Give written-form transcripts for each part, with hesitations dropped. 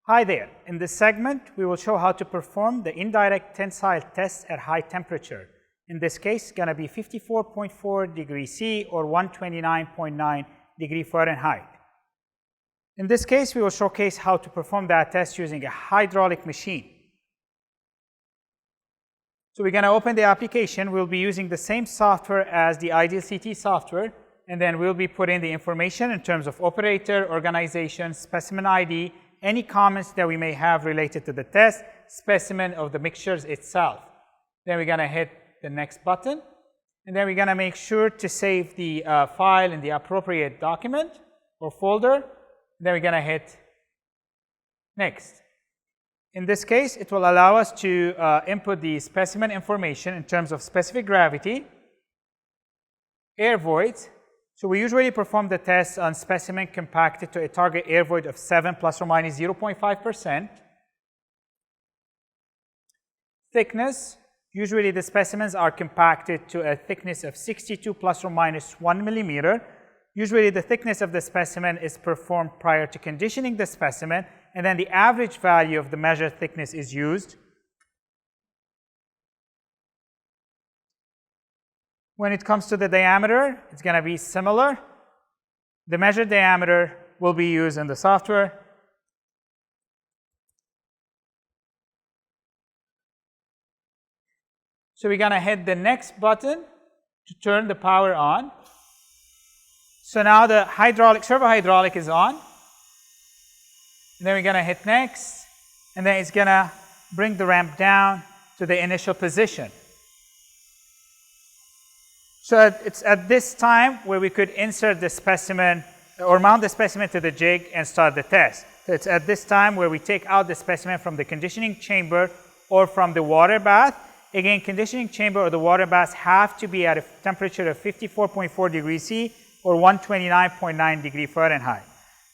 Hi there. In this segment, we will show how to perform the indirect tensile test at high temperature. In this case, it's going to be 54.4 degrees C or 129.9 degree Fahrenheit. In this case, we will showcase how to perform that test using a hydraulic machine. So we're going to open the application. We'll be using the same software as the IDT software, and then we'll be putting the information in terms of operator, organization, specimen ID, any comments that we may have related to the test, specimen of the mixtures itself. Then we're going to hit the next button, and then we're going to make sure to save the file in the appropriate document or folder. Then we're going to hit next. In this case, it will allow us to input the specimen information in terms of specific gravity, air voids. So we usually perform the test on specimen compacted to a target air void of 7 plus or minus 0.5%. Thickness, usually the specimens are compacted to a thickness of 62 plus or minus 1 millimeter. Usually the thickness of the specimen is performed prior to conditioning the specimen, and then the average value of the measured thickness is used. When it comes to the diameter, it's going to be similar. The measured diameter will be used in the software. So we're going to hit the next button to turn the power on. So now the servo hydraulic is on. And then we're going to hit next, and then it's going to bring the ramp down to the initial position. So it's at this time where we could insert the specimen or mount the specimen to the jig and start the test. So it's at this time where we take out the specimen from the conditioning chamber or from the water bath. Again, conditioning chamber or the water bath have to be at a temperature of 54.4 degrees C or 129.9 degree Fahrenheit.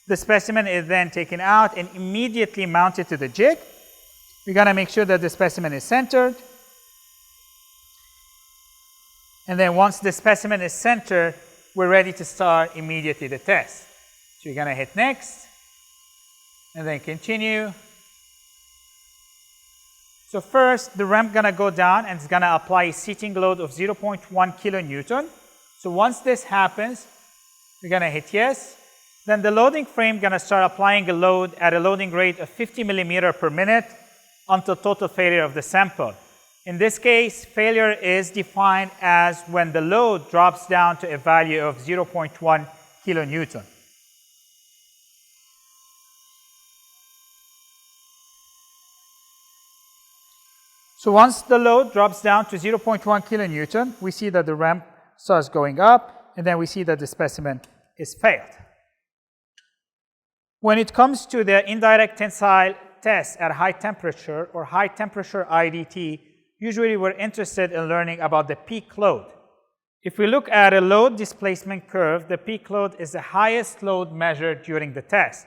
The specimen is then taken out and immediately mounted to the jig. We're going to make sure that the specimen is centered. And then once the specimen is centered, we're ready to start immediately the test. So you're going to hit next, and then continue. So first, the ramp going to go down, and it's going to apply a seating load of 0.1 kilonewton. So once this happens, we're going to hit yes. Then the loading frame going to start applying a load at a loading rate of 50 millimeter per minute until total failure of the sample. In this case, failure is defined as when the load drops down to a value of 0.1 kilonewton. So once the load drops down to 0.1 kilonewton, we see that the ramp starts going up, and then we see that the specimen is failed. When it comes to the indirect tensile test at high temperature or high temperature IDT, usually we're interested in learning about the peak load. If we look at a load displacement curve, the peak load is the highest load measured during the test.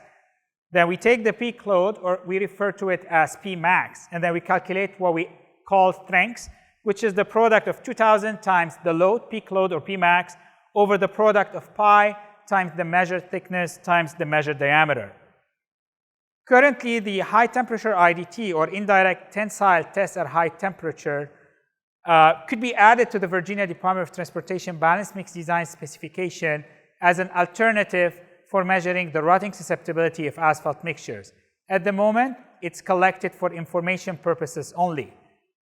Then we take the peak load, or we refer to it as P max, and then we calculate what we call strength, which is the product of 2,000 times the load, peak load or P max, over the product of pi times the measured thickness times the measured diameter. Currently, the high temperature IDT or indirect tensile test at high temperature could be added to the Virginia Department of Transportation Balanced Mix Design specification as an alternative for measuring the rotting susceptibility of asphalt mixtures. At the moment, it's collected for information purposes only.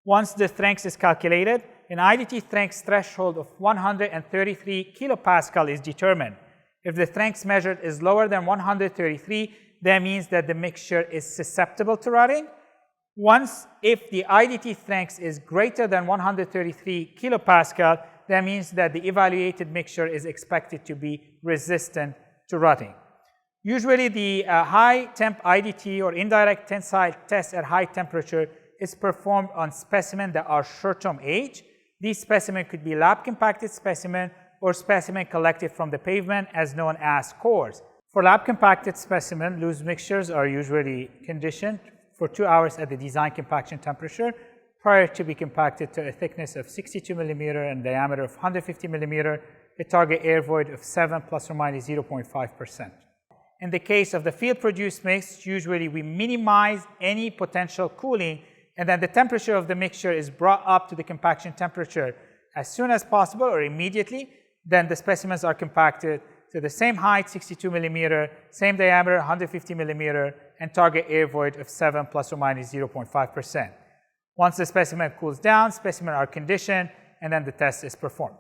Once the strength is calculated, an IDT strength threshold of 133 kilopascal is determined. If the strength measured is lower than 133, that means that the mixture is susceptible to rotting. If the IDT strength is greater than 133 kilopascal, that means that the evaluated mixture is expected to be resistant to rotting. Usually the high temp IDT or indirect tensile test at high temperature is performed on specimens that are short-term age. These specimens could be lab compacted specimen or specimen collected from the pavement as known as cores. For lab compacted specimen, loose mixtures are usually conditioned for 2 hours at the design compaction temperature prior to be compacted to a thickness of 62 millimeter and diameter of 150 millimeter, a target air void of 7 plus or minus 0.5%. In the case of the field-produced mix, usually we minimize any potential cooling, and then the temperature of the mixture is brought up to the compaction temperature as soon as possible or immediately. Then the specimens are compacted to the same height, 62 millimeter, same diameter, 150 millimeter, and target air void of 7 plus or minus 0.5%. Once the specimen cools down, specimens are conditioned, and then the test is performed.